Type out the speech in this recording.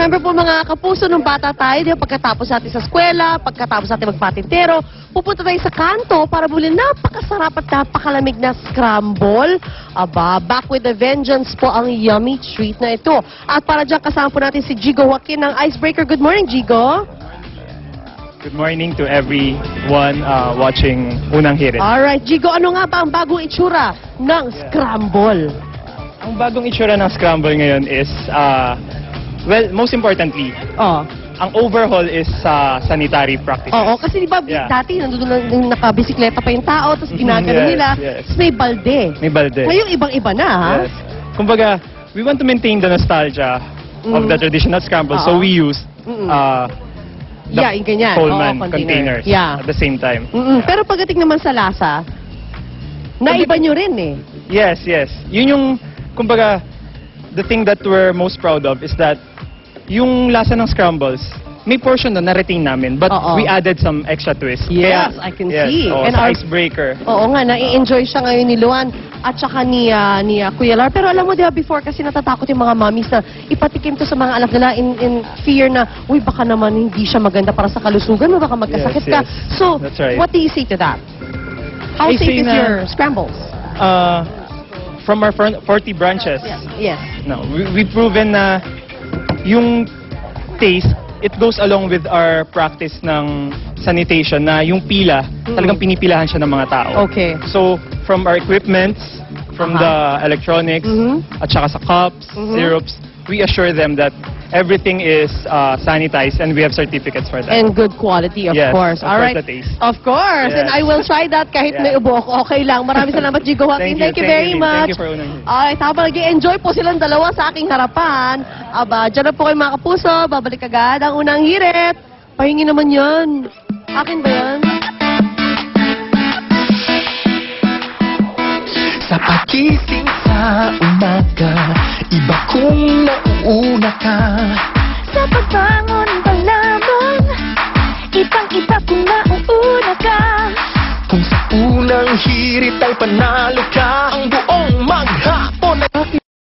remember po mga kapuso, nung bata tayo, di ba, pagkatapos natin sa eskwela, pagkatapos natin magpatintero, pupunta tayo sa kanto para bumili napakasarap at napakalamig na scramble. Aba, back with a vengeance po ang yummy treat na ito. At para dyan, kasama po natin si Jigo Joaquin ng Icebreaker. Good morning, Jigo. Good morning to everyone watching Unang Hirit. Alright, Jigo, ano nga ba ang bagong itsura ng scramble? Ang bagong itsura ng scramble ngayon is, well, most importantly, Oh. ang overhaul is sanitary practices. Oo, kasi di ba Yeah. dati nandun nakabisikleta pa yung tao, tapos ginagano Yes, nila, yes. tapos may balde. May balde. Ngayon ibang-iba na, ha? Yes. Kumbaga, we want to maintain the nostalgia of the traditional scramble, so we use the yung ganyan. Coleman Oo, containers Yeah. at the same time. Pero pagdating naman sa lasa, naiba nyo rin eh. Yes, yes. Yun yung, kumbaga, the thing that we're most proud of is that yung lasa ng scrambles, may portion doon na-retain namin, but Oo. we added some extra twist. Yes, I can see. Oh, And sa our- icebreaker. Oo nga, nai-enjoy siya ngayon ni Luan at saka ni Kuya Lar. Pero alam mo, di ba, before kasi natatakot yung mga mommies na ipatikim to sa mga anak nila in fear na, uy, baka naman hindi siya maganda para sa kalusugan mo, baka magkasakit Yes, ka. yes. So, That's right. what do you say to that? How I safe say is na- your scrambles? From our 40 branches, Yes. no, we've proven na yung taste, it goes along with our practice ng sanitation na yung pila, talagang pinipilahan siya ng mga tao. Okay. So, from our equipments, from the electronics, at saka sa cups, syrups, we assure them that everything is sanitized and we have certificates for that. And good quality, of Yes, course. of All course, right. the taste. Of course. And Yes. I will try that kahit may Yeah. ubo ako. Okay lang. Maraming salamat, Jigo Joaquin. Thank you very Lynn. much. Thank you for Unang Hirit. Ay, habang nag-enjoy po silang dalawa sa aking harapan, aba, dyan na po kayo mga kapuso. Babalik agad ang Unang Hirit. Pahingi naman yan. Akin ba yan? Sa pagising sa umaga, iba kung nauuna ka. Sa pagbangon pa lamang, ibang-iba kung nauuna ka. Kung sa unang hirit ay panalo ka, ang buong maghapon